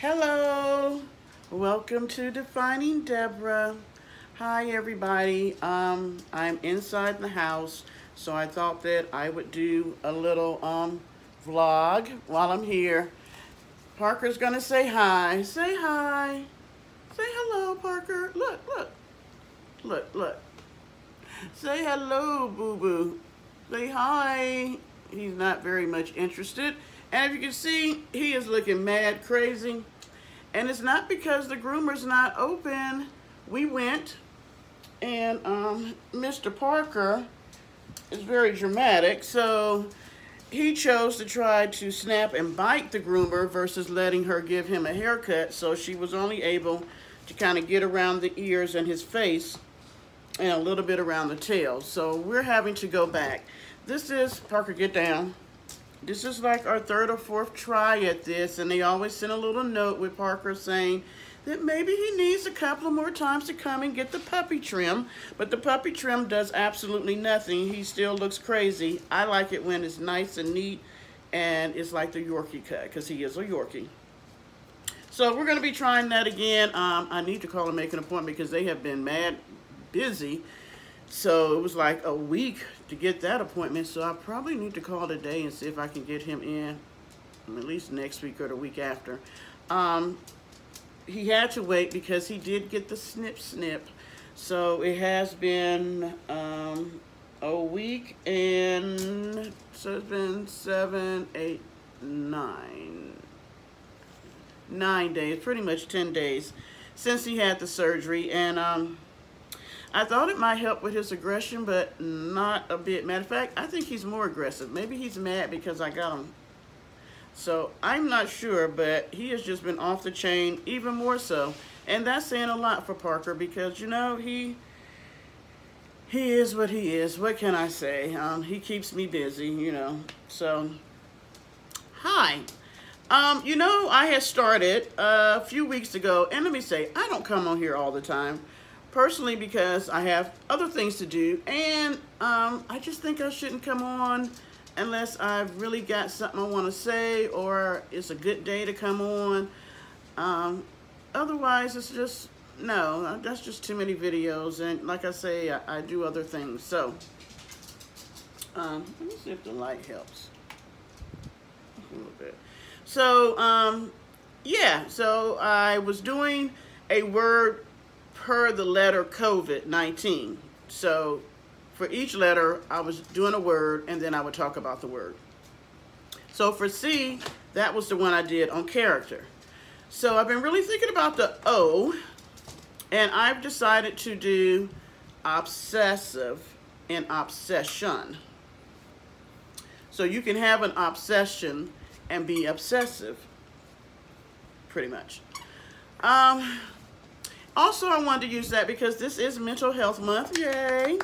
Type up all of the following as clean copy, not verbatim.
Hello, welcome to Defining Deborah. Hi everybody, I'm inside the house, so I thought that I would do a little vlog while I'm here. Parker's gonna say hi. Say hi. Say hello, Parker. Look, look, look, look. Say hello, boo-boo. Say hi. He's not very much interested. And if you can see, he is looking mad crazy. And it's not because the groomer's not open. We went, and Mr. Parker is very dramatic, so he chose to try to snap and bite the groomer versus letting her give him a haircut, so she was only able to kind of get around the ears and his face and a little bit around the tail. So we're having to go back. This is, Parker, get down. This is like our third or fourth try at this, and they always send a little note with Parker saying that maybe he needs a couple of more times to come and get the puppy trim, but the puppy trim does absolutely nothing. He still looks crazy. I like it when it's nice and neat, and it's like the Yorkie cut, because he is a Yorkie. So we're going to be trying that again. I need to call and make an appointment because they have been mad busy. So it was like a week to get that appointment, so I probably need to call today and see if I can get him in at least next week or the week after. He had to wait because he did get the snip. So it has been a week, and so it's been 7, 8, 9 days, pretty much 10 days since he had the surgery. And I thought it might help with his aggression, but not a bit. Matter of fact, I think he's more aggressive. Maybe he's mad because I got him. So I'm not sure, but he has just been off the chain even more so. And that's saying a lot for Parker because, you know, he is what he is. What can I say? He keeps me busy, you know. So, hi. You know, I had started a few weeks ago, and let me say, I don't come on here all the time. Personally, because I have other things to do, and I just think I shouldn't come on unless I've really got something I want to say or it's a good day to come on. Otherwise, it's just, no, that's just too many videos, and like I say, I do other things. So, let me see if the light helps a little bit. So, yeah, so I was doing a word per the letter COVID-19. So for each letter, I was doing a word, and then I would talk about the word. So for C, that was the one I did on character. So I've been really thinking about the O, and I've decided to do obsessive and obsession. So you can have an obsession and be obsessive, pretty much. Also, I wanted to use that because this is Mental Health Month, yay!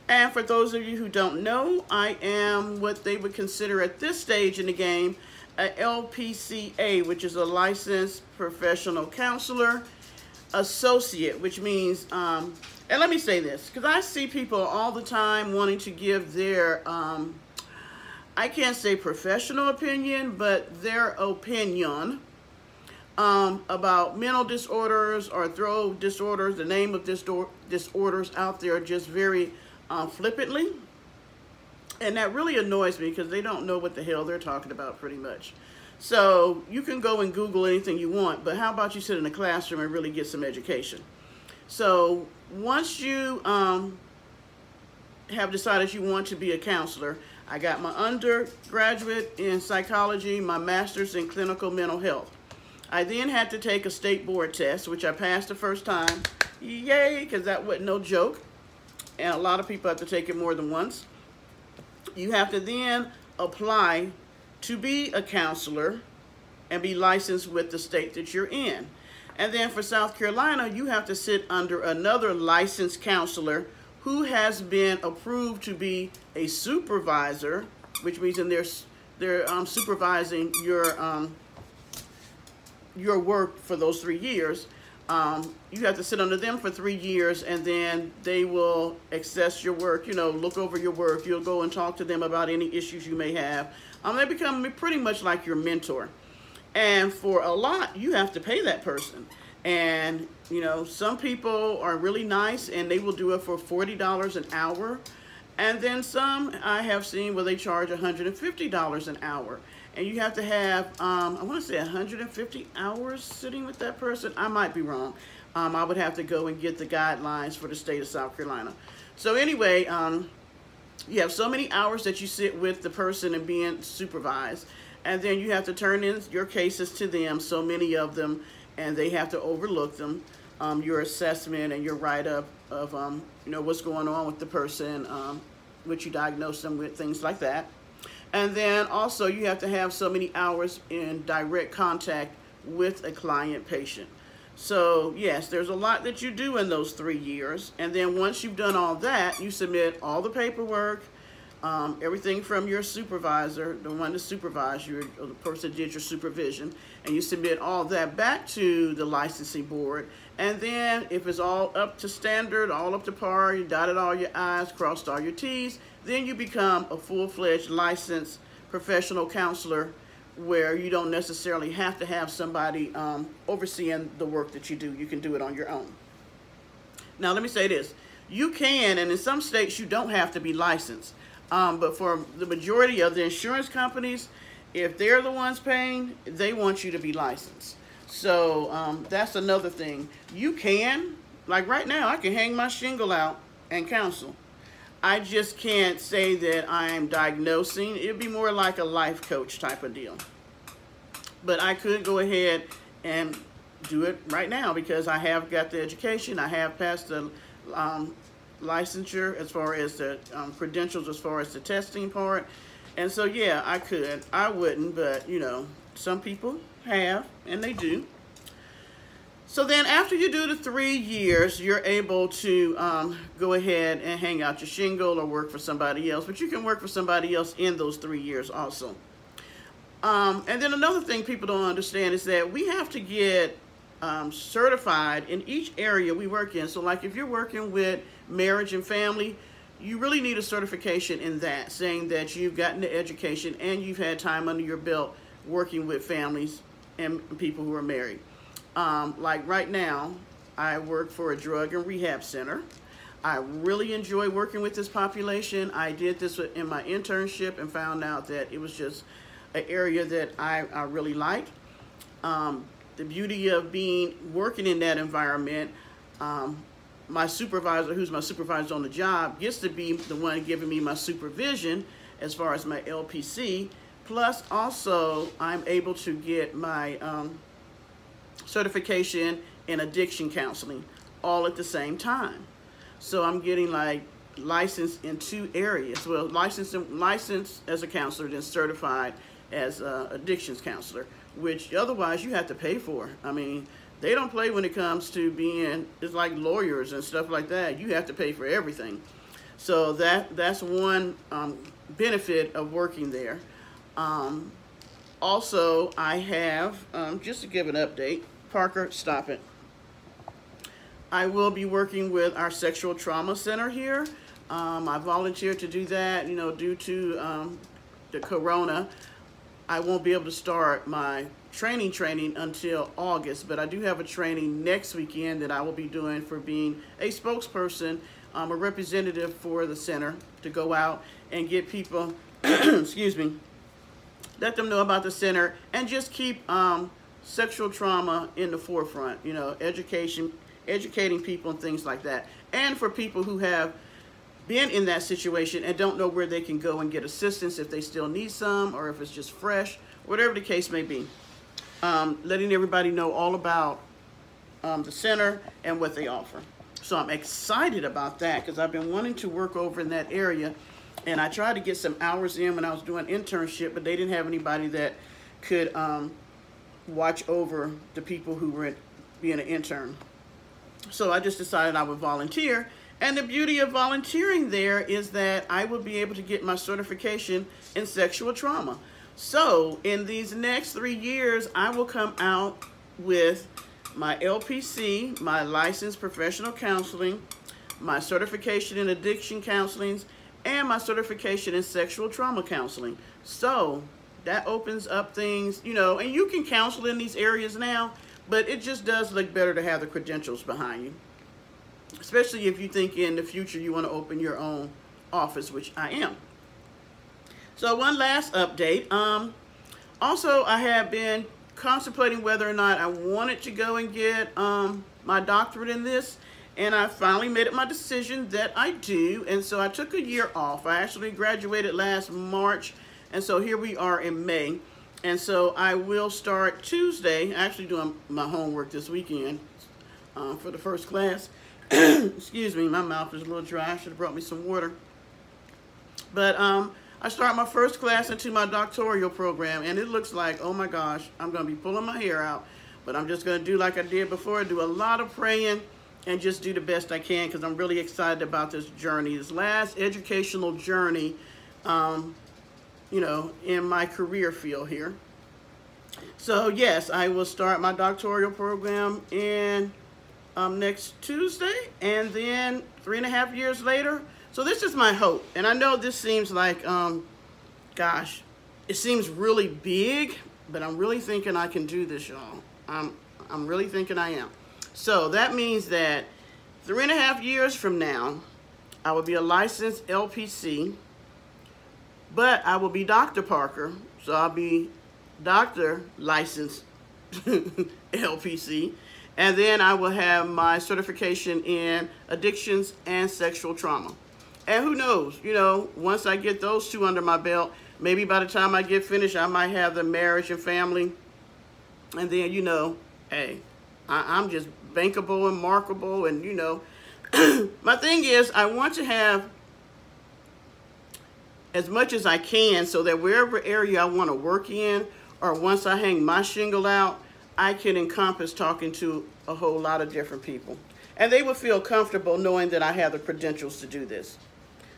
And for those of you who don't know, I am what they would consider at this stage in the game a LPCA, which is a licensed professional counselor associate, which means, and let me say this, because I see people all the time wanting to give their, I can't say professional opinion, but their opinion about mental disorders or throw disorders, the name of disorders out there just very flippantly. And that really annoys me because they don't know what the hell they're talking about pretty much. So you can go and Google anything you want, but how about you sit in a classroom and really get some education? So once you have decided you want to be a counselor, I got my undergraduate in psychology, my master's in clinical mental health. I then had to take a state board test, which I passed the first time. Yay, because that wasn't no joke. And a lot of people have to take it more than once. You have to then apply to be a counselor and be licensed with the state that you're in. And then for South Carolina, you have to sit under another licensed counselor who has been approved to be a supervisor, which means in they're supervising your work for those 3 years. You have to sit under them for 3 years, and then they will assess your work, you know, look over your work. You'll go and talk to them about any issues you may have. They become pretty much like your mentor. And for a lot, you have to pay that person. And, you know, some people are really nice and they will do it for $40 an hour. And then some I have seen where they charge $150 an hour. And you have to have, I want to say 150 hours sitting with that person. I might be wrong. I would have to go and get the guidelines for the state of South Carolina. So anyway, you have so many hours that you sit with the person and being supervised. And then you have to turn in your cases to them, so many of them, and they have to overlook them, your assessment and your write-up of, you know, what's going on with the person, what you diagnose them with, things like that. And then also you have to have so many hours in direct contact with a client patient. So yes, there's a lot that you do in those 3 years. And then once you've done all that, you submit all the paperwork, everything from your supervisor, the one that supervised you, or the person that did your supervision, and you submit all that back to the licensing board. And then if it's all up to standard, all up to par, you dotted all your I's, crossed all your T's, then you become a full-fledged licensed professional counselor, where you don't necessarily have to have somebody overseeing the work that you do. You can do it on your own. Now let me say this. You can, and in some states you don't have to be licensed. But for the majority of the insurance companies, if they're the ones paying, they want you to be licensed. So that's another thing. You can, like right now, I can hang my shingle out and counsel. I just can't say that I'm diagnosing. It'd be more like a life coach type of deal. But I could go ahead and do it right now because I have got the education. I have passed the licensure as far as the credentials, as far as the testing part. And so, yeah, I could. I wouldn't, but, you know, some people have, and they do. So then after you do the 3 years, you're able to go ahead and hang out your shingle or work for somebody else. But you can work for somebody else in those 3 years also. And then another thing people don't understand is that we have to get certified in each area we work in. So like if you're working with marriage and family, you really need a certification in that, saying that you've gotten the education and you've had time under your belt working with families and people who are married. Like right now, I work for a drug and rehab center. I really enjoy working with this population. I did this in my internship and found out that it was just an area that I really like. The beauty of working in that environment, my supervisor, who's my supervisor on the job, gets to be the one giving me my supervision as far as my LPC. Plus also I'm able to get my certification in addiction counseling all at the same time. So I'm getting like licensed in 2 areas. Well, licensed as a counselor, then certified as an addictions counselor, which otherwise you have to pay for. I mean, they don't play when it comes to being, it's like lawyers and stuff like that. You have to pay for everything. So that's one benefit of working there. Also, I have, just to give an update, Parker, stop it. I will be working with our sexual trauma center here. I volunteered to do that, you know, due to the corona. I won't be able to start my training until August, but I do have a training next weekend that I will be doing for being a spokesperson, a representative for the center, to go out and get people, excuse me, let them know about the center and just keep sexual trauma in the forefront, you know, educating people and things like that. And for people who have been in that situation and don't know where they can go and get assistance, if they still need some or if it's just fresh, whatever the case may be. Letting everybody know all about the center and what they offer. So I'm excited about that because I've been wanting to work over in that area, and I tried to get some hours in when I was doing internship, but they didn't have anybody that could watch over the people who were being an intern. So I just decided I would volunteer. And the beauty of volunteering there is that I will be able to get my certification in sexual trauma. So in these next 3 years, I will come out with my LPC, my licensed professional counseling, my certification in addiction counseling, and my certification in sexual trauma counseling. So that opens up things, you know, and you can counsel in these areas now, but it just does look better to have the credentials behind you, especially if you think in the future you want to open your own office, which I am. So one last update. Also, I have been contemplating whether or not I wanted to go and get my doctorate in this, and I finally made it my decision that I do. And so I took a year off. I actually graduated last March, and so here we are in May. And so I will start Tuesday, actually doing my homework this weekend for the first class. Excuse me, my mouth is a little dry. I should have brought me some water. But I start my first class into my doctoral program, and it looks like, oh my gosh, I'm going to be pulling my hair out. But I'm just going to do like I did before, do a lot of praying and just do the best I can, because I'm really excited about this journey, this last educational journey, you know, in my career field here. So yes, I will start my doctoral program in next Tuesday, and then 3.5 years later. So this is my hope, and I know this seems like, gosh, it seems really big, but I'm really thinking I can do this, y'all. I'm really thinking I am. So that means that 3.5 years from now, I will be a licensed LPC, but I will be Dr. Parker, so I'll be Dr. Licensed LPC, and then I will have my certification in addictions and sexual trauma. And who knows, you know, once I get those two under my belt, maybe by the time I get finished, I might have the marriage and family. And then, you know, hey, I'm just bankable and markable. And, you know, my thing is I want to have as much as I can so that wherever area I want to work in, or once I hang my shingle out, I can encompass talking to a whole lot of different people. And they will feel comfortable knowing that I have the credentials to do this.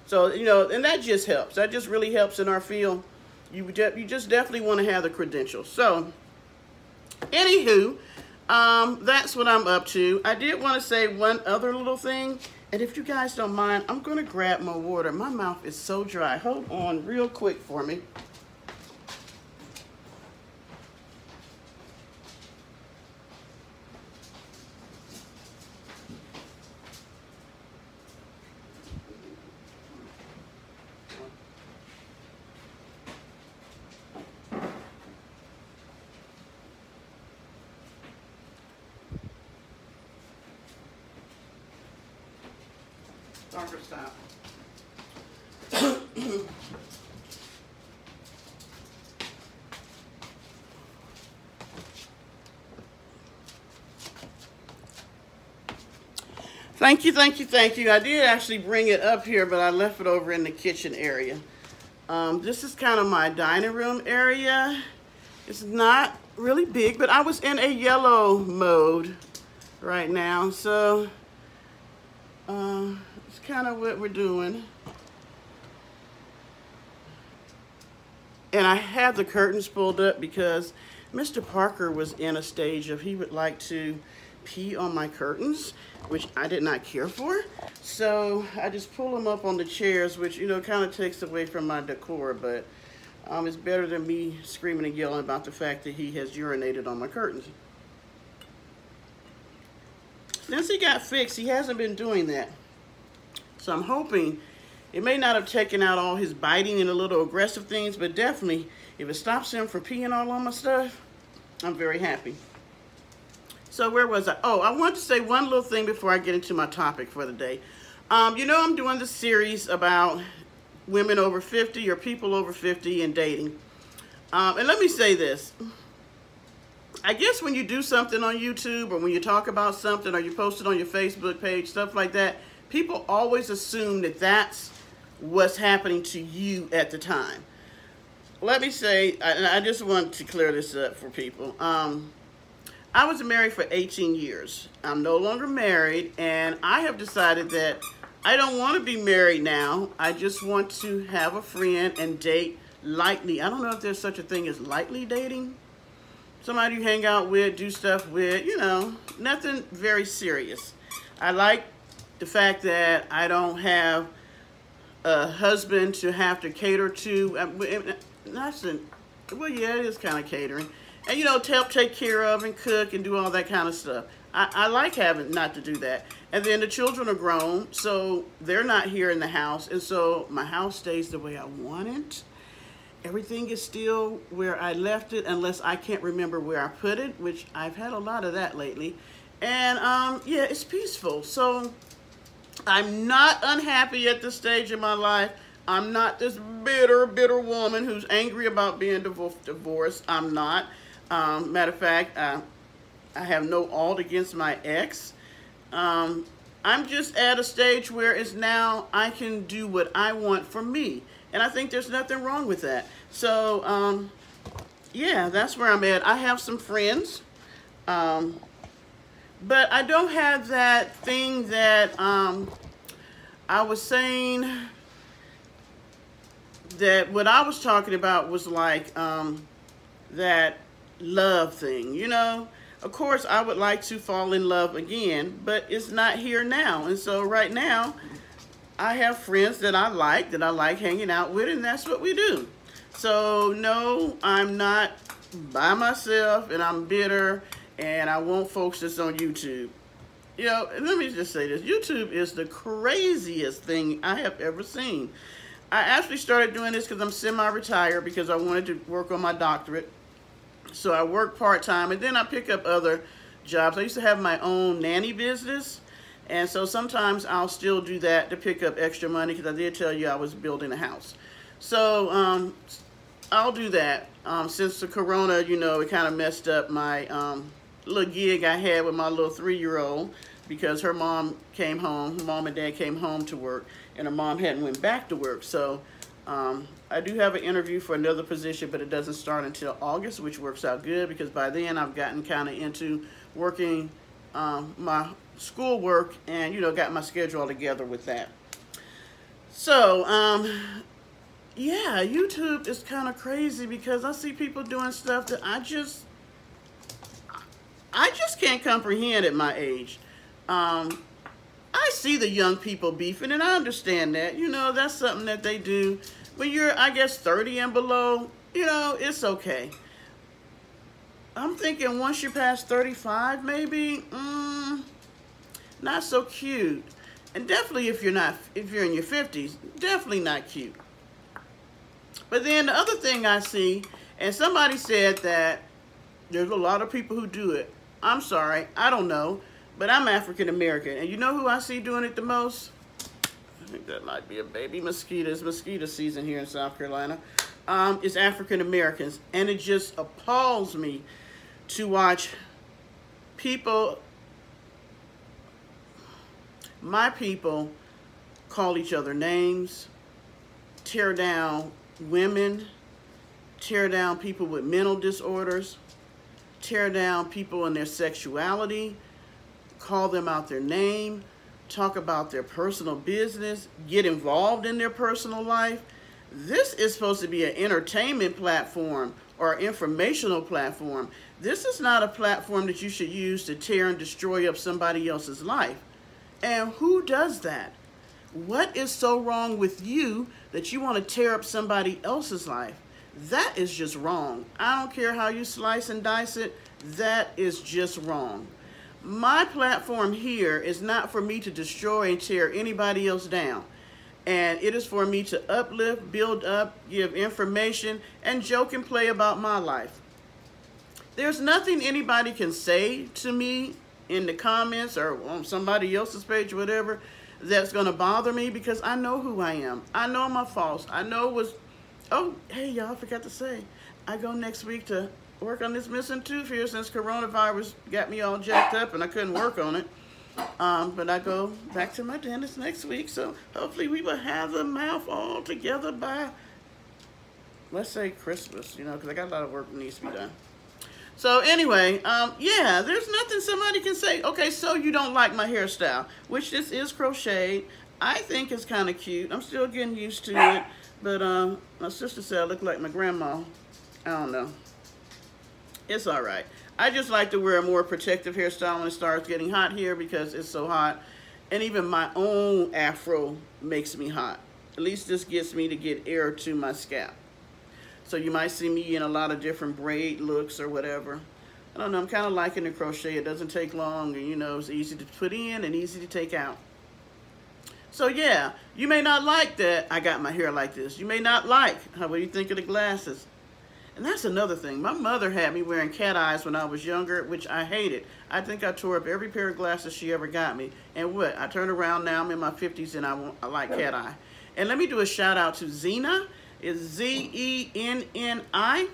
So, you know, and that just helps. That just really helps in our field. You just definitely want to have the credentials. So, anywho, that's what I'm up to. I did want to say one other little thing. And if you guys don't mind, I'm going to grab my water. My mouth is so dry. Hold on real quick for me. Parker, stop. Thank you, thank you, thank you. I did actually bring it up here, but I left it over in the kitchen area. This is kind of my dining room area. It's not really big, but I was in a yellow mode right now, so it's kind of what we're doing. And I have the curtains pulled up because Mr. Parker was in a stage of he would like to pee on my curtains, which I did not care for. So I just pull them up on the chairs, which, you know, kind of takes away from my decor, but it's better than me screaming and yelling about the fact that he has urinated on my curtains. Since he got fixed, he hasn't been doing that. So I'm hoping it may not have taken out all his biting and a little aggressive things, but definitely if it stops him from peeing all on my stuff, I'm very happy. So where was I? Oh, I want to say one little thing before I get into my topic for the day. You know, I'm doing this series about women over 50 or people over 50 and dating. And let me say this. I guess when you do something on YouTube or when you talk about something or you post it on your Facebook page, stuff like that, people always assume that that's what's happening to you at the time. Let me say, I just want to clear this up for people. I was married for 18 years. I'm no longer married, and I have decided that I don't want to be married now. I just want to have a friend and date lightly. I don't know if there's such a thing as lightly dating. Somebody you hang out with, do stuff with, you know, nothing very serious. I like the fact that I don't have a husband to have to cater to. Well, yeah, it is kind of catering. And, you know, to help take care of and cook and do all that kind of stuff. I like having not to do that. And then the children are grown, so they're not here in the house. And so my house stays the way I want it. Everything is still where I left it unless I can't remember where I put it, which I've had a lot of that lately. And yeah, it's peaceful. So I'm not unhappy at this stage in my life. I'm not this bitter woman who's angry about being divorced. I'm not. Matter of fact, I have no alt against my ex. I'm just at a stage where it's now I can do what I want for me. And I think there's nothing wrong with that. So, yeah, that's where I'm at. I have some friends. But I don't have that thing that I was saying that what I was talking about was like that love thing, you know. Of course, I would like to fall in love again, but it's not here now. And so right now, I have friends that I like hanging out with, and that's what we do. So no, I'm not by myself, and I'm bitter, and I want folks that's on YouTube. You know, let me just say this. YouTube is the craziest thing I have ever seen. I actually started doing this because I'm semi-retired because I wanted to work on my doctorate. So I work part-time, and then I pick up other jobs. I used to have my own nanny business, and so sometimes I'll still do that to pick up extra money because I did tell you I was building a house. So I'll do that. Since the corona, you know, it kind of messed up my little gig I had with my little 3-year-old because her mom came home, mom and dad came home to work, and her mom hadn't went back to work. So I do have an interview for another position, but it doesn't start until August, which works out good because by then I've gotten kind of into working my schoolwork and, you know, got my schedule all together with that. So, yeah, YouTube is kind of crazy because I see people doing stuff that I just can't comprehend at my age. I see the young people beefing, and I understand that. You know, that's something that they do. When you're, I guess, 30 and below, you know, it's okay. I'm thinking once you pass 35, maybe, not so cute. And definitely if you're in your 50s, definitely not cute. But then the other thing I see, and somebody said that there's a lot of people who do it. I'm sorry, I don't know, but I'm African American. And you know who I see doing it the most? I think that might be a baby mosquito. It's mosquito season here in South Carolina. It's African Americans. And it just appalls me to watch people, my people, call each other names, tear down women, tear down people with mental disorders, tear down people in their sexuality, call them out their name, talk about their personal business, get involved in their personal life. This is supposed to be an entertainment platform or informational platform. This is not a platform that you should use to tear and destroy up somebody else's life. And who does that? What is so wrong with you that you want to tear up somebody else's life? That is just wrong. I don't care how you slice and dice it. That is just wrong. My platform here is not for me to destroy and tear anybody else down. And it is for me to uplift, build up, give information, and joke and play about my life. There's nothing anybody can say to me in the comments or on somebody else's page or whatever that's going to bother me because I know who I am. I know my faults. I know what's... Oh, hey, y'all, I forgot to say. I go next week to work on this missing tooth here since coronavirus got me all jacked up and I couldn't work on it. But I go back to my dentist next week, so hopefully we will have the mouth all together by, let's say, Christmas, you know, because I got a lot of work that needs to be done. So anyway, yeah, there's nothing somebody can say, okay, so you don't like my hairstyle, which this is crocheted. I think it's kind of cute. I'm still getting used to it, but my sister said I look like my grandma. I don't know. It's all right. I just like to wear a more protective hairstyle when it starts getting hot here because it's so hot. And even my own afro makes me hot. At least this gets me to get air to my scalp. So you might see me in a lot of different braid looks or whatever. I don't know, I'm kind of liking the crochet. It doesn't take long, and you know, it's easy to put in and easy to take out. So yeah, you may not like that I got my hair like this. You may not like how what you think of the glasses. And that's another thing. My mother had me wearing cat eyes when I was younger, which I hated. I think I tore up every pair of glasses she ever got me. And what? I turn around now, I'm in my 50s, and I like cat eye. And let me do a shout out to Zena. It's Z-E-N-N-I.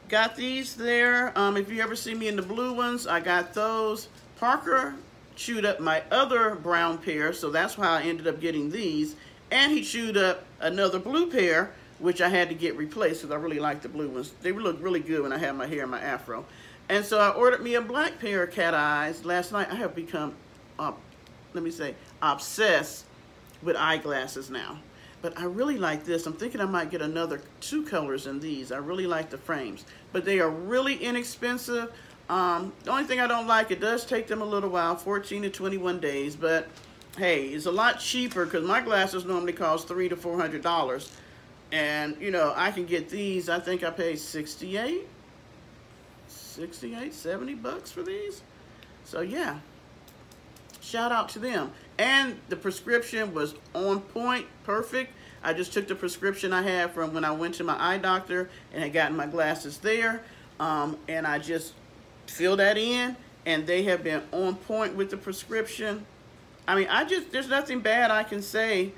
Got these there. If you ever see me in the blue ones, I got those. Parker chewed up my other brown pair, so that's how I ended up getting these. And he chewed up another blue pair, which I had to get replaced because I really like the blue ones. They look really good when I have my hair in my afro. And so I ordered me a black pair of cat eyes last night. I have become, let me say, obsessed with eyeglasses now. But I really like this. I'm thinking I might get another 2 colors in these. I really like the frames. But they are really inexpensive. The only thing I don't like, it does take them a little while, 14 to 21 days. But hey, it's a lot cheaper because my glasses normally cost $300 to $400. And, you know, I can get these. I think I paid 70 bucks for these. So yeah, shout out to them. And the prescription was on point, perfect. I just took the prescription I had from when I went to my eye doctor and had gotten my glasses there. And I just filled that in, and they have been on point with the prescription. I mean, there's nothing bad I can say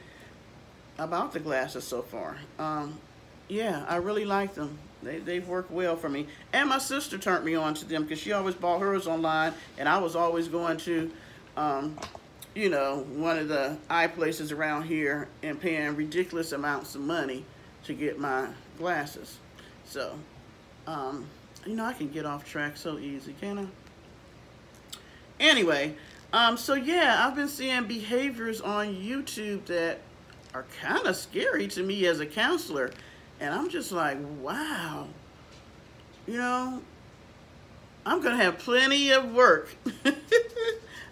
about the glasses so far. Yeah, I really like them. They've worked well for me. And my sister turned me on to them because she always bought hers online, and I was always going to, you know, one of the eye places around here and paying ridiculous amounts of money to get my glasses. So, you know, I can get off track so easy, can't I? Anyway, so yeah, I've been seeing behaviors on YouTube that are kind of scary to me as a counselor. And I'm just like, wow, you know, I'm going to have plenty of work.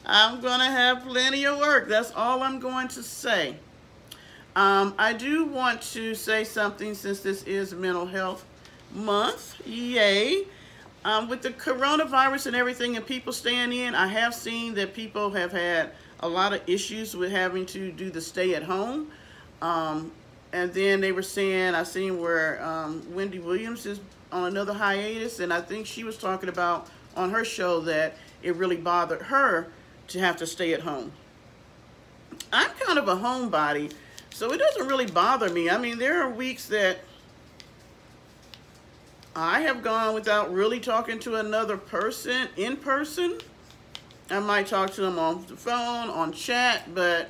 I'm going to have plenty of work. That's all I'm going to say. I do want to say something since this is Mental Health Month. Yay. With the coronavirus and everything and people staying in, I have seen that people have had a lot of issues with having to do the stay at home. And then they were saying, I seen where Wendy Williams is on another hiatus, and I think she was talking about on her show that it really bothered her to have to stay at home. I'm kind of a homebody, so it doesn't really bother me. I mean, there are weeks that I have gone without really talking to another person in person. I might talk to them on the phone, on chat, but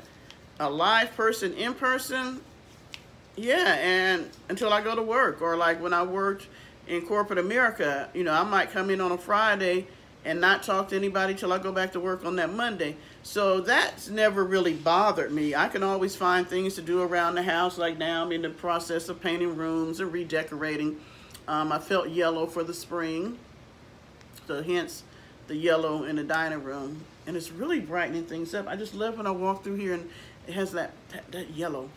a live person in person, yeah, and until I go to work. Or like when I worked in corporate America, you know, I might come in on a Friday and not talk to anybody till I go back to work on that Monday. So that's never really bothered me. I can always find things to do around the house. Like now I'm in the process of painting rooms and redecorating. I felt yellow for the spring, so hence the yellow in the dining room. And it's really brightening things up. I just love when I walk through here and it has that yellow.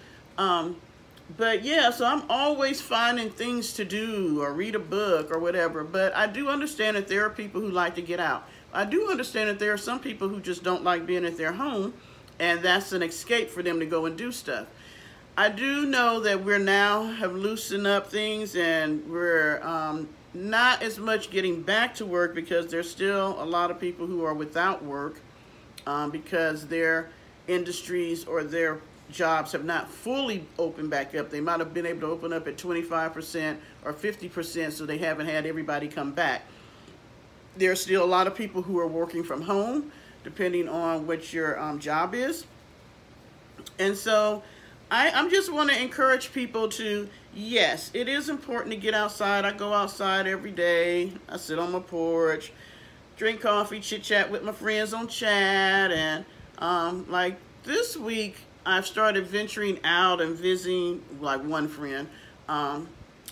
But yeah, so I'm always finding things to do or read a book or whatever. But I do understand that there are people who like to get out. I do understand that there are some people who just don't like being at their home, and that's an escape for them to go and do stuff. I do know that we're now have loosened up things, and we're not as much getting back to work because there's still a lot of people who are without work because their industries or their jobs have not fully opened back up. They might have been able to open up at 25% or 50%, so they haven't had everybody come back. There's still a lot of people who are working from home, depending on what your job is. And so I'm just want to encourage people to, yes, it is important to get outside. I go outside every day. I sit on my porch, drink coffee, chit chat with my friends on chat. And like this week, I've started venturing out and visiting like one friend.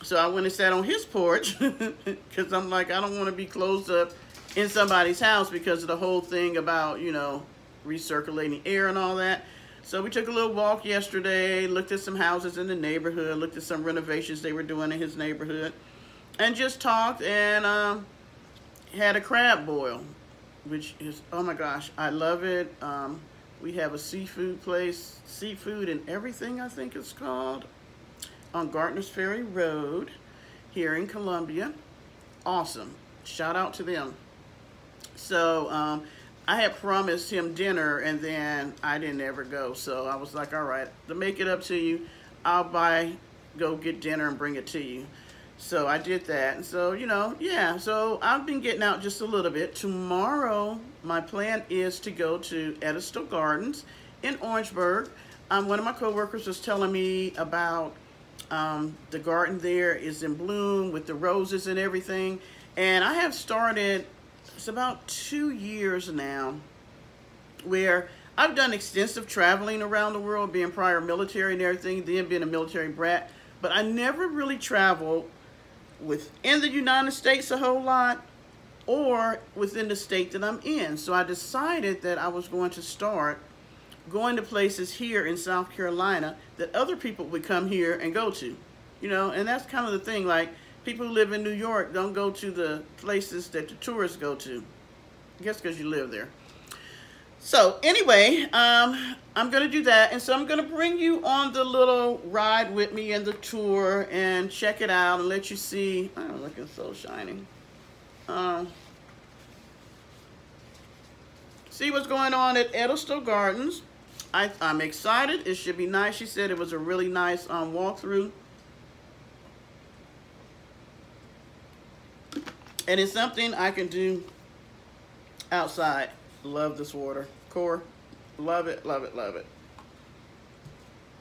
So I went and sat on his porch because I'm like, I don't want to be closed up in somebody's house because of the whole thing about, you know, recirculating air and all that. So we took a little walk yesterday, looked at some houses in the neighborhood, looked at some renovations they were doing in his neighborhood, and just talked, and had a crab boil, which is, oh my gosh, I love it. We have a seafood place, Seafood and Everything, I think it's called, on Gartner's Ferry Road here in Columbia. Awesome. Shout out to them. So I had promised him dinner, and then I didn't ever go. So I was like, all right, to make it up to you, I'll go get dinner and bring it to you. So I did that. And so, you know, yeah, so I've been getting out just a little bit. Tomorrow, my plan is to go to Edistal Gardens in Orangeburg. One of my coworkers was telling me about the garden there is in bloom with the roses and everything. And I have started, it's about 2 years now, where I've done extensive traveling around the world, being prior military and everything, then being a military brat. But I never really traveled within the United States a whole lot, or within the state that I'm in. So I decided that I was going to start going to places here in South Carolina that other people would come here and go to, you know. And that's kind of the thing, like people who live in New York don't go to the places that the tourists go to, I guess because you live there. So anyway, I'm going to do that. And so I'm going to bring you on the little ride with me and the tour and check it out and let you see. I'm looking so shiny. See what's going on at Edistal Gardens. I'm excited. It should be nice. She said it was a really nice walkthrough. And it's something I can do outside. Love this water. Core, love it, love it, love it.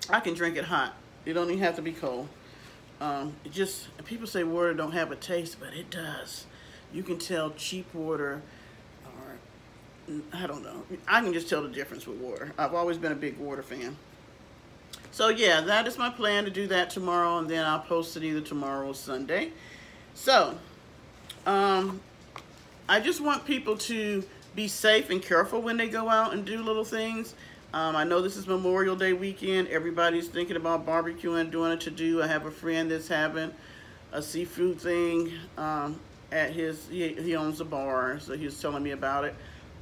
I can drink it hot. It don't even have to be cold. It just, people say water don't have a taste, but it does. You can tell cheap water, or I don't know. I can just tell the difference with water. I've always been a big water fan. So yeah, that is my plan, to do that tomorrow, and then I'll post it either tomorrow or Sunday. So, I just want people to be safe and careful when they go out and do little things. I know this is Memorial Day weekend. Everybody's thinking about barbecuing, doing a to-do. I have a friend that's having a seafood thing at his, he owns a bar, so he was telling me about it.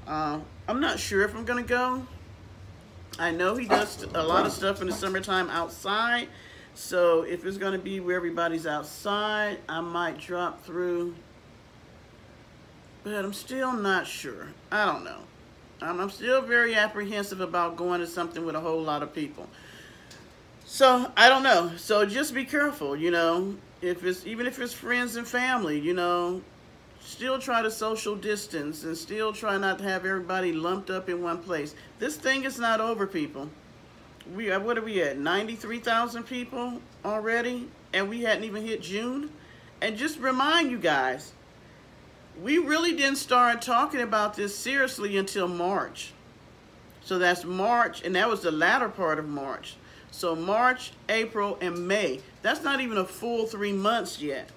I'm not sure if I'm gonna go. I know he does a lot of stuff in the summertime outside, so if it's gonna be where everybody's outside, I might drop through. But I'm still not sure. I don't know. I'm still very apprehensive about going to something with a whole lot of people. So I don't know. So just be careful, you know. Even if it's friends and family, you know, still try to social distance and still try not to have everybody lumped up in one place. This thing is not over, people. What are we at? 93,000 people already, and we hadn't even hit June. And just remind you guys, we really didn't start talking about this seriously until March. So that's March, and that was the latter part of March. So March, April, and May. That's not even a full 3 months yet.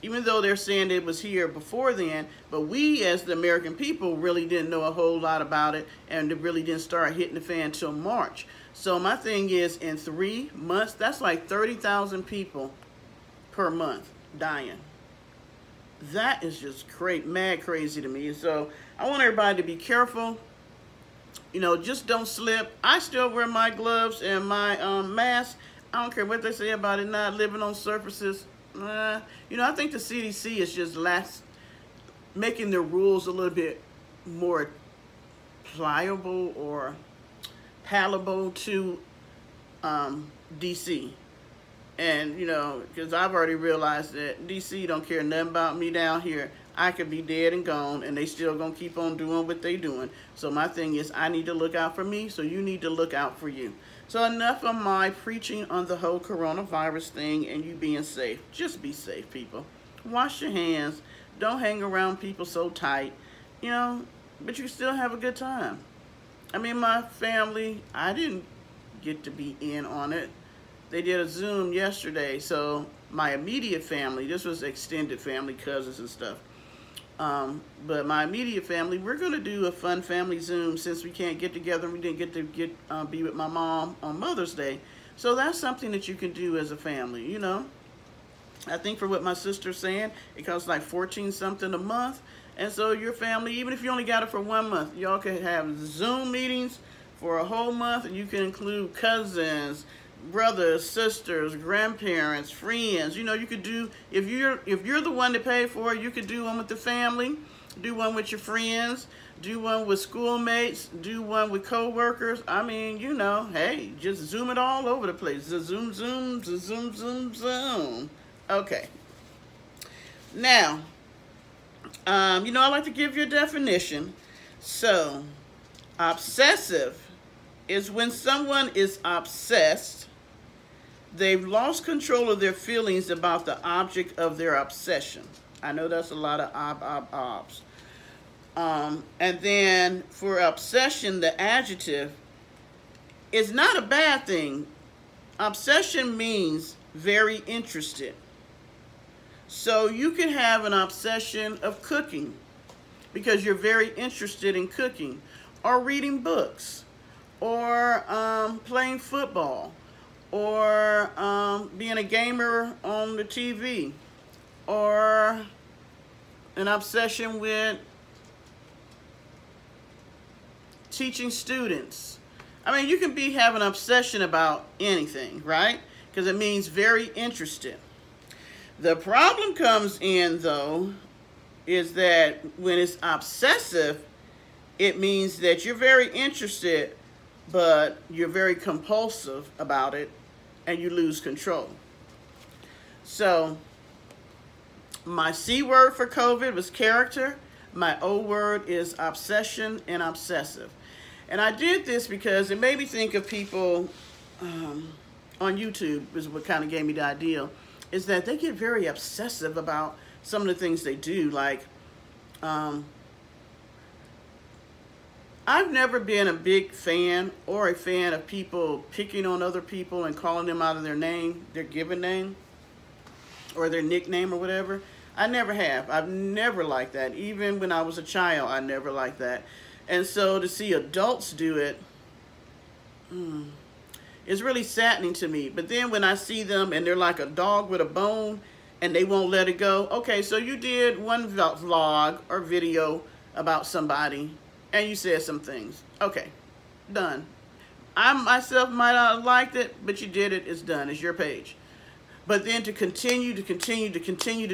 Even though they're saying it was here before then, but we as the American people really didn't know a whole lot about it, and it really didn't start hitting the fan until March. So my thing is, in 3 months, that's like 30,000 people per month dying. That is just mad crazy to me. So I want everybody to be careful. You know, just don't slip. I still wear my gloves and my mask. I don't care what they say about it not living on surfaces. You know, I think the CDC is just making their rules a little bit more pliable or palatable to DC. And, you know, because I've already realized that DC don't care nothing about me down here. I could be dead and gone, and they still gonna keep on doing what they doing. So my thing is, I need to look out for me, so you need to look out for you. So enough of my preaching on the whole coronavirus thing and you being safe. Just be safe, people. Wash your hands. Don't hang around people so tight, you know, but you still have a good time. I mean, my family, I didn't get to be in on it. They did a Zoom yesterday, so my immediate family, this was extended family, cousins and stuff, But my immediate family, we're going to do a fun family Zoom since we can't get together and we didn't get to be with my mom on Mother's Day. So that's something that you can do as a family, you know. I think for what my sister's saying, it costs like 14 something a month. And so your family, even if you only got it for 1 month, y'all can have Zoom meetings for a whole month, and you can include cousins, brothers, sisters, grandparents, friends. You know, you could do, if you're the one to pay for it, you could do one with the family, do one with your friends, do one with schoolmates, do one with co-workers. I mean, you know, hey, just Zoom it all over the place. Zoom, zoom, zoom, zoom, zoom. Okay. Now, you know, I like to give you a definition. So, obsessive is when someone is obsessed. They've lost control of their feelings about the object of their obsession. I know that's a lot of obs. And then for obsession, the adjective is not a bad thing. Obsession means very interested. So you can have an obsession of cooking because you're very interested in cooking, or reading books, or playing football, or being a gamer on the TV, or an obsession with teaching students. I mean, you can have an obsession about anything, right? Because it means very interested. The problem comes in, though, is that when it's obsessive, it means that you're very interested, but you're very compulsive about it, and you lose control. So, my C word for COVID was character. My O word is obsession and obsessive. And I did this because it made me think of people on YouTube, is what kind of gave me the idea, is that they get very obsessive about some of the things they do. Like, I've never been a big fan or a fan of people picking on other people and calling them out of their name, their given name, or their nickname or whatever. I never have. I've never liked that. Even when I was a child, I never liked that. And so to see adults do it, it's really saddening to me. But then when I see them and they're like a dog with a bone and they won't let it go. Okay, so you did one vlog or video about somebody and you said some things. Okay, done. I myself might not have liked it, but you did it. It's done. It's your page. But then to continue to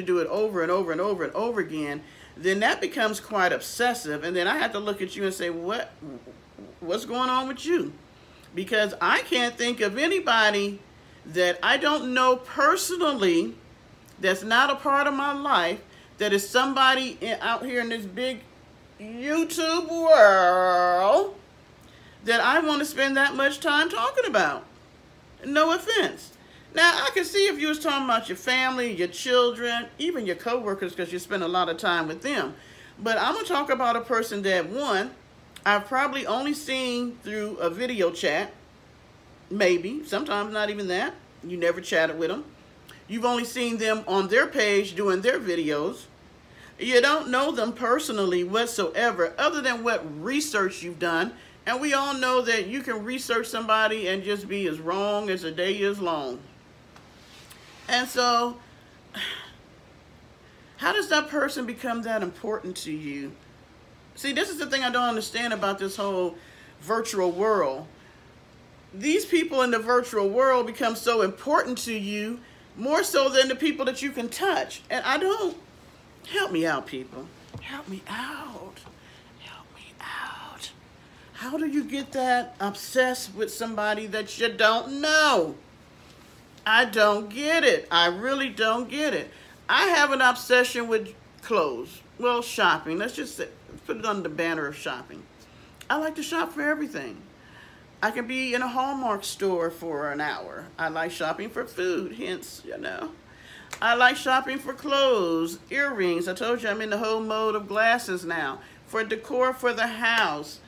do it over and over and over and over again, then that becomes quite obsessive. And then I have to look at you and say, what's going on with you? Because I can't think of anybody that I don't know personally that's not a part of my life, that is somebody out here in this big YouTube world that I want to spend that much time talking about. No offense. Now, I can see if you was talking about your family, your children, even your coworkers, because you spend a lot of time with them. But I'm going to talk about a person that, one, I've probably only seen through a video chat, maybe, sometimes not even that. You never chatted with them. You've only seen them on their page doing their videos. You don't know them personally whatsoever, other than what research you've done. And we all know that you can research somebody and just be as wrong as a day is long. And so, how does that person become that important to you? See, this is the thing I don't understand about this whole virtual world. These people in the virtual world become so important to you, more so than the people that you can touch. And I don't, help me out, people. Help me out. Help me out. How do you get that obsessed with somebody that you don't know? I don't get it. I really don't get it. I have an obsession with clothes. Well, shopping. Let's just put it under the banner of shopping. I like to shop for everything. I can be in a Hallmark store for an hour. I like shopping for food, hence, you know. I like shopping for clothes, earrings. I told you I'm in the whole mode of glasses now. For decor for the house.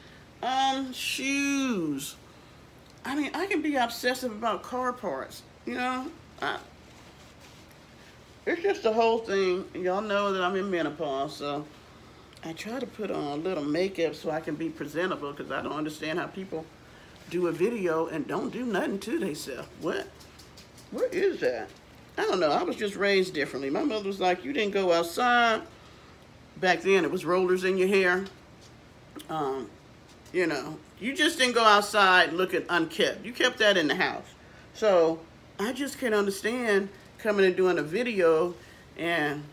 Shoes. I mean, I can be obsessive about car parts. You know, it's just the whole thing. Y'all know that I'm in menopause, so I try to put on a little makeup so I can be presentable, because I don't understand how people do a video and don't do nothing to themselves. What is that? I don't know. I was just raised differently. My mother was like, you didn't go outside. Back then, it was rollers in your hair. You know, you just didn't go outside looking unkept. You kept that in the house. So I just can't understand coming and doing a video and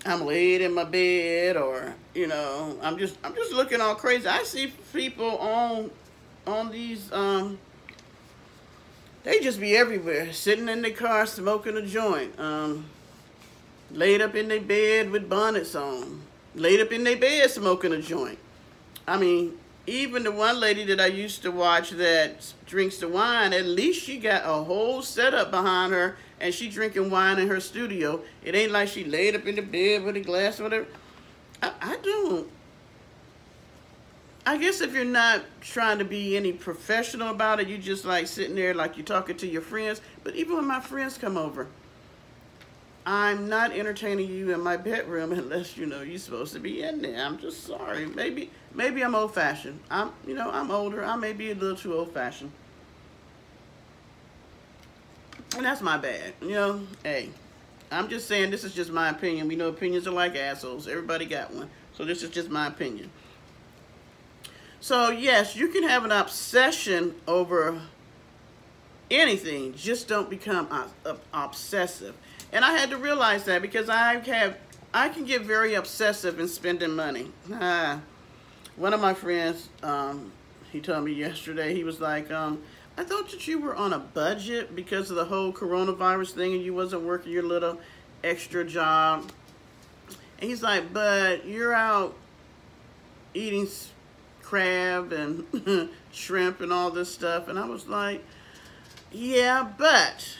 I'm laid in my bed, or you know, I'm just looking all crazy. I see people on these they just be everywhere, sitting in their car smoking a joint, laid up in their bed with bonnets on, laid up in their bed smoking a joint. I mean, even the one lady that I used to watch that drinks the wine, at least she got a whole setup behind her and she drinking wine in her studio. It ain't like she laid up in the bed with a glass or whatever. I don't. I guess if you're not trying to be any professional about it, you just like sitting there like you're talking to your friends. But even when my friends come over, I'm not entertaining you in my bedroom unless you know you're supposed to be in there. I'm just sorry. Maybe I'm old-fashioned. I'm older. I may be a little too old-fashioned. And that's my bad. You know, hey, I'm just saying this is just my opinion. We know opinions are like assholes. Everybody got one. So this is just my opinion. So yes, you can have an obsession over anything. Just don't become obsessive. And I had to realize that because I can get very obsessive in spending money. One of my friends, he told me yesterday, he was like, I thought that you were on a budget because of the whole coronavirus thing and you wasn't working your little extra job. And he's like, but you're out eating crab and shrimp and all this stuff. And I was like, yeah, but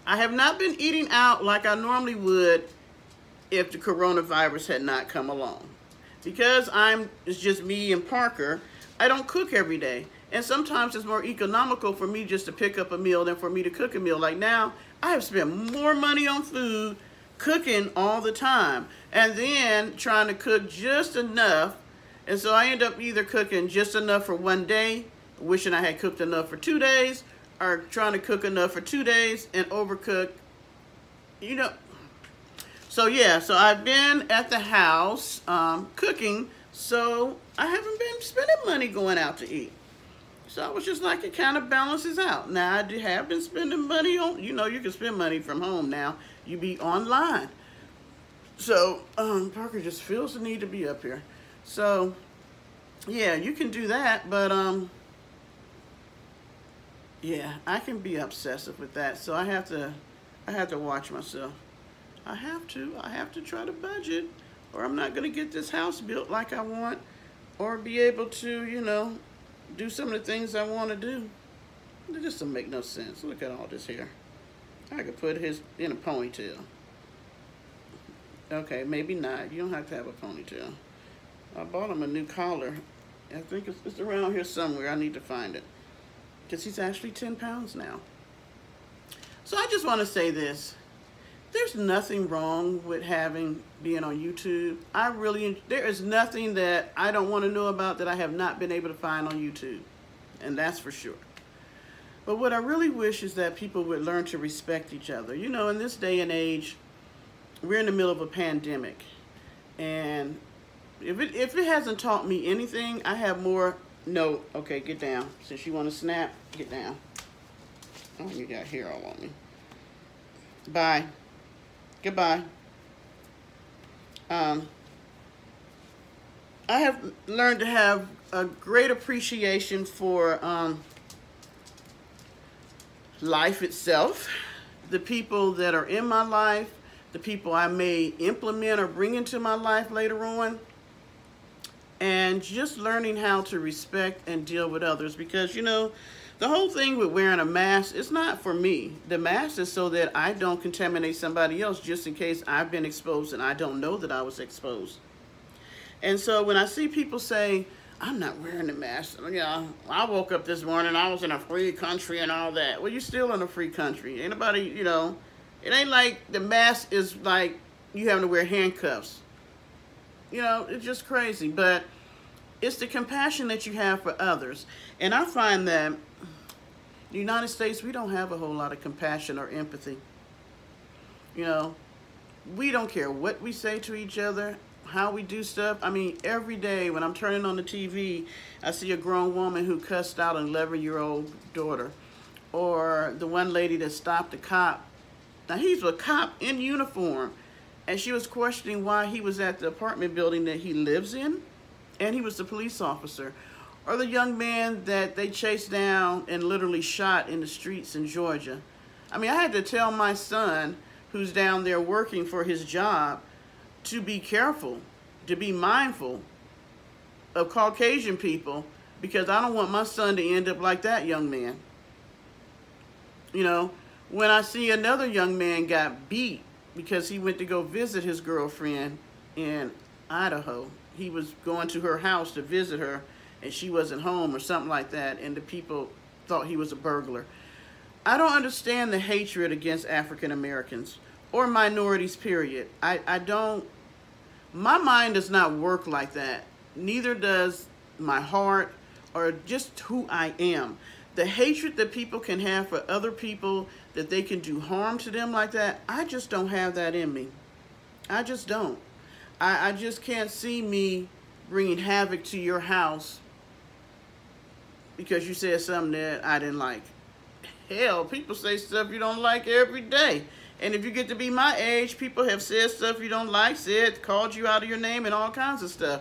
I have not been eating out like I normally would if the coronavirus had not come along. Because it's just me and Parker, I don't cook every day. And sometimes it's more economical for me just to pick up a meal than for me to cook a meal. Like now, I have spent more money on food cooking all the time. And then trying to cook just enough. And so I end up either cooking just enough for one day, wishing I had cooked enough for 2 days, or trying to cook enough for 2 days and overcook, you know. So yeah, so I've been at the house cooking, so I haven't been spending money going out to eat. So I was just like, it kind of balances out. Now I have been spending money on, you know, you can spend money from home now. You be online. So Parker just feels the need to be up here. So yeah, you can do that, but yeah, I can be obsessive with that. So I have to watch myself. I have to try to budget, or I'm not gonna get this house built like I want, or be able to, you know, do some of the things I want to do. It just don't make no sense. Look at all this hair. I could put his in a ponytail. Okay, maybe not. You don't have to have a ponytail. I bought him a new collar. I think it's around here somewhere. I need to find it. Because he's actually 10 pounds now. So I just want to say this. There's nothing wrong with being on YouTube. There is nothing that I don't want to know about that I have not been able to find on YouTube. And that's for sure. But what I really wish is that people would learn to respect each other. You know, in this day and age, we're in the middle of a pandemic. And if it hasn't taught me anything, I have more. No, okay, get down. Since you want to snap, get down. Oh, you got hair all on me. Bye. Goodbye. I have learned to have a great appreciation for life itself, the people that are in my life, the people I may implement or bring into my life later on, and just learning how to respect and deal with others. Because, you know, the whole thing with wearing a mask, it's not for me. The mask is so that I don't contaminate somebody else, just in case I've been exposed and I don't know that I was exposed. And so when I see people say, I'm not wearing a mask, you know, I woke up this morning, I was in a free country and all that. Well, you're still in a free country. Anybody, you know, it ain't like the mask is like you having to wear handcuffs. You know, it's just crazy. But it's the compassion that you have for others. And I find that the United States, we don't have a whole lot of compassion or empathy. You know, we don't care what we say to each other, how we do stuff. I mean, every day when I'm turning on the TV, I see a grown woman who cussed out an 11-year-old daughter. Or the one lady that stopped a cop. Now, he's a cop in uniform. And she was questioning why he was at the apartment building that he lives in. And he was the police officer. Or the young man that they chased down and literally shot in the streets in Georgia. I mean, I had to tell my son, who's down there working for his job, to be careful, to be mindful of Caucasian people, because I don't want my son to end up like that young man. You know, when I see another young man got beat because he went to go visit his girlfriend in Idaho. He was going to her house to visit her, and she wasn't home or something like that, and the people thought he was a burglar. I don't understand the hatred against African Americans or minorities, period. I don't, my mind does not work like that. Neither does my heart or just who I am. The hatred that people can have for other people, that they can do harm to them like that, I just don't have that in me. I just don't. I just can't see me bringing havoc to your house because you said something that I didn't like. Hell, people say stuff you don't like every day. And if you get to be my age, people have said stuff you don't like, called you out of your name and all kinds of stuff.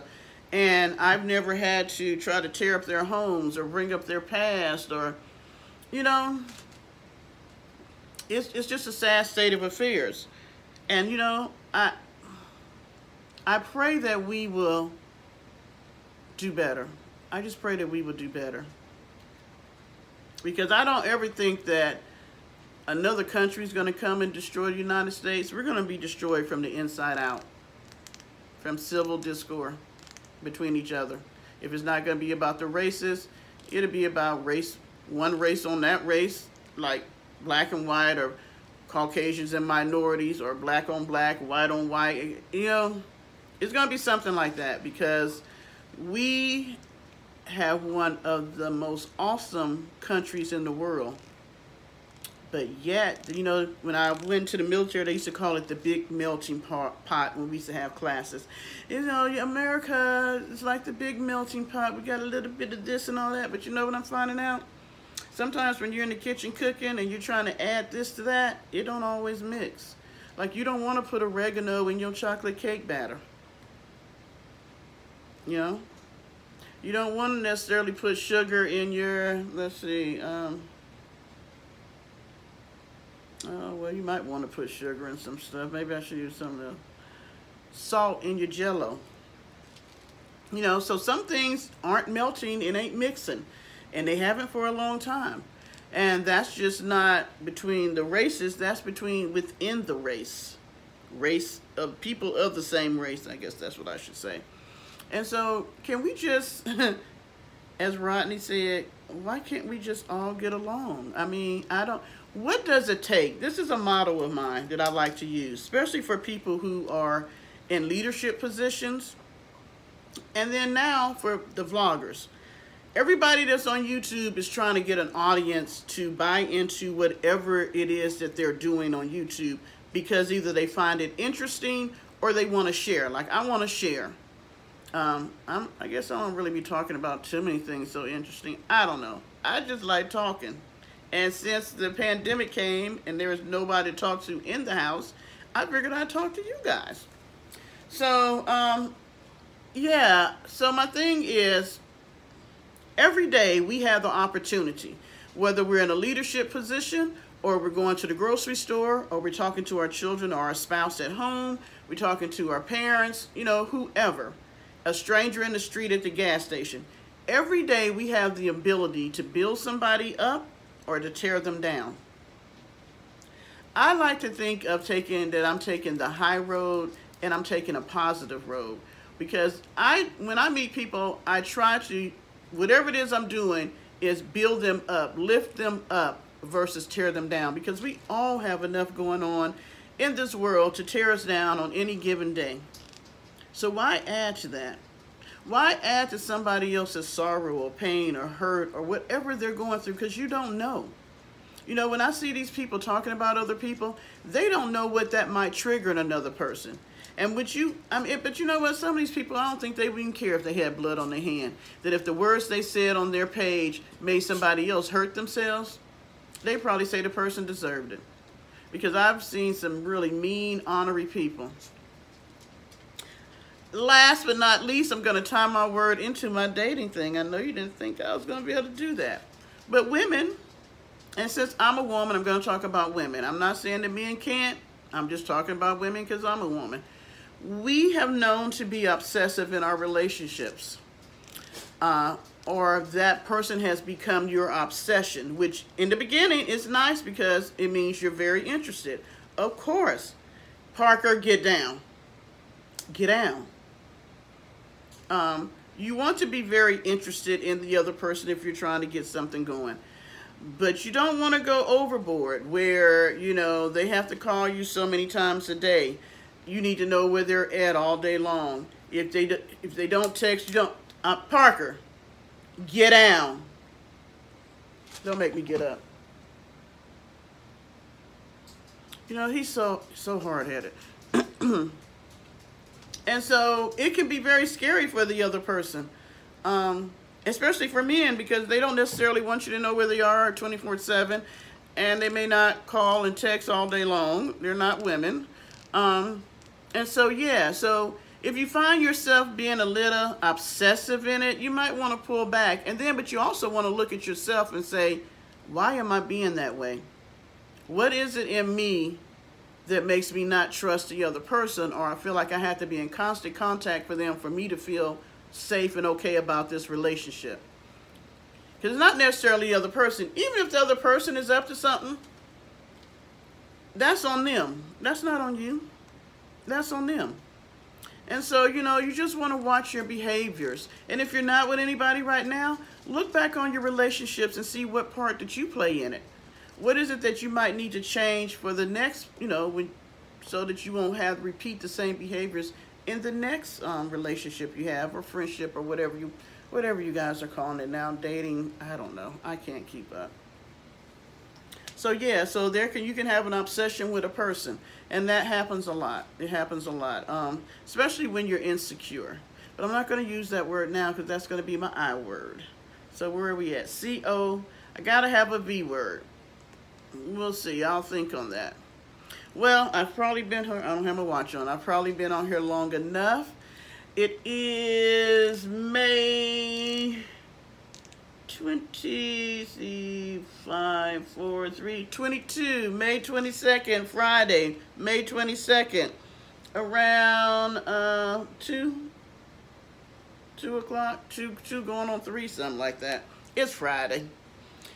And I've never had to try to tear up their homes or bring up their past or, you know, it's just a sad state of affairs. And, you know, I pray that we will do better. I just pray that we will do better. Because I don't ever think that another country is going to come and destroy the United States. We're going to be destroyed from the inside out, from civil discord between each other. If it's not going to be about the races, it'll be about race, one race on that race, like black and white, or Caucasians and minorities, or black on black, white on white. You know, it's going to be something like that, because we have one of the most awesome countries in the world. But yet, you know, when I went to the military, they used to call it the big melting pot when we used to have classes. You know, America is like the big melting pot. We got a little bit of this and all that. But you know what I'm finding out? Sometimes when you're in the kitchen cooking and you're trying to add this to that, it don't always mix. Like, you don't want to put oregano in your chocolate cake batter. You know? You don't want to necessarily put sugar in your, let's see, oh, well, you might want to put sugar in some stuff. Maybe I should use some of the salt in your Jell-O. You know, so some things aren't melting and ain't mixing. And they haven't for a long time. And that's just not between the races. That's within the race. Race of people of the same race, I guess that's what I should say. And so, can we just, as Rodney said, why can't we just all get along? I mean, what does it take? This is a motto of mine that I like to use, especially for people who are in leadership positions. And then now for the vloggers. Everybody that's on YouTube is trying to get an audience to buy into whatever it is that they're doing on YouTube, because either they find it interesting or they want to share. Like, I want to share. I guess I don't really be talking about too many things so interesting. I don't know. I just like talking. And since the pandemic came and there was nobody to talk to in the house, I figured I'd talk to you guys. So, yeah. So my thing is, every day we have the opportunity, whether we're in a leadership position or we're going to the grocery store or we're talking to our children or our spouse at home, we're talking to our parents, you know, whoever, a stranger in the street at the gas station. Every day we have the ability to build somebody up or to tear them down. I like to think of I'm taking the high road and I'm taking a positive road, because when I meet people, I try to, whatever it is I'm doing, is build them up, lift them up versus tear them down, because we all have enough going on in this world to tear us down on any given day. So why add to that? Why add to somebody else's sorrow or pain or hurt or whatever they're going through? Because you don't know. You know, when I see these people talking about other people, they don't know what that might trigger in another person. And but you know what? Some of these people, I don't think they even care if they had blood on their hand. That if the words they said on their page made somebody else hurt themselves, they probably say the person deserved it. Because I've seen some really mean, ornery people. Last but not least, I'm going to tie my word into my dating thing. I know you didn't think I was going to be able to do that. But women, and since I'm a woman, I'm going to talk about women. I'm not saying that men can't. I'm just talking about women because I'm a woman. We have known to be obsessive in our relationships. Or that person has become your obsession, which in the beginning is nice because it means you're very interested. Of course. Parker, get down. Get down. You want to be very interested in the other person if you're trying to get something going. But you don't want to go overboard where, you know, they have to call you so many times a day. You need to know where they're at all day long. If they don't text, you don't. Parker, get down. Don't make me get up. You know, he's so hard-headed. And so it can be very scary for the other person, especially for men, because they don't necessarily want you to know where they are 24/7, and they may not call and text all day long. They're not women. And so, yeah, so if you find yourself being a little obsessive in it, you might want to pull back. And then, but you also want to look at yourself and say, why am I being that way? What is it in me that makes me not trust the other person, or I feel like I have to be in constant contact for them for me to feel safe and okay about this relationship? Because it's not necessarily the other person. Even if the other person is up to something, that's on them. That's not on you. That's on them. And so, you know, you just want to watch your behaviors. And if you're not with anybody right now, look back on your relationships and see what part that you play in it. What is it that you might need to change for the next, you know, so that you won't have to repeat the same behaviors in the next relationship you have, or friendship, or whatever you guys are calling it now, dating. I don't know. I can't keep up. So yeah, so you can have an obsession with a person, and that happens a lot. It happens a lot, especially when you're insecure. But I'm not going to use that word now because that's going to be my I word. So where are we at? C-O. I got to have a V word. We'll see. I'll think on that. Well, I've probably been here. I don't have my watch on. I've probably been on here long enough. It is May 22, May 22nd, Friday, May 22nd, around 2 o'clock, 2 going on 3, something like that. It's Friday.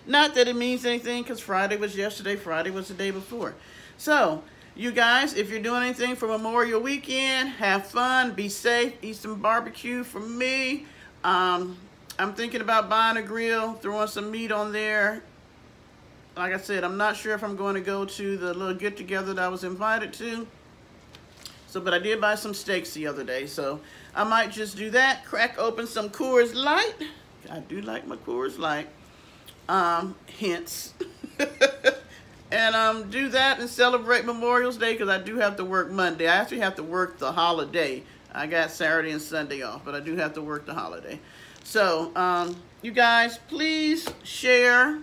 Not that it means anything, because Friday was yesterday, Friday was the day before. So, you guys, if you're doing anything for Memorial Weekend, have fun, be safe, eat some barbecue. For me, I'm thinking about buying a grill, throwing some meat on there. Like I said, I'm not sure if I'm going to go to the little get-together that I was invited to. So, but I did buy some steaks the other day, so I might just do that. Crack open some Coors Light. I do like my Coors Light. Hints. And do that and celebrate Memorial Day, because I do have to work Monday. I actually have to work the holiday. I got Saturday and Sunday off, but I do have to work the holiday. So, you guys, please share.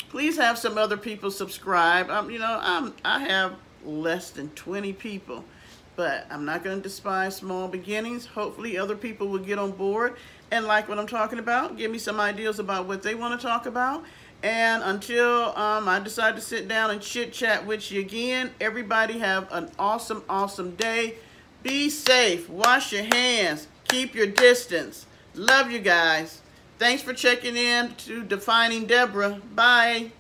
Please have some other people subscribe. You know, I have less than 20 people, but I'm not going to despise small beginnings. Hopefully other people will get on board and like what I'm talking about. Give me some ideas about what they want to talk about. And until I decide to sit down and chit-chat with you again, everybody have an awesome, awesome day. Be safe. Wash your hands. Keep your distance. Love you guys. Thanks for checking in to Defining Deborah. Bye.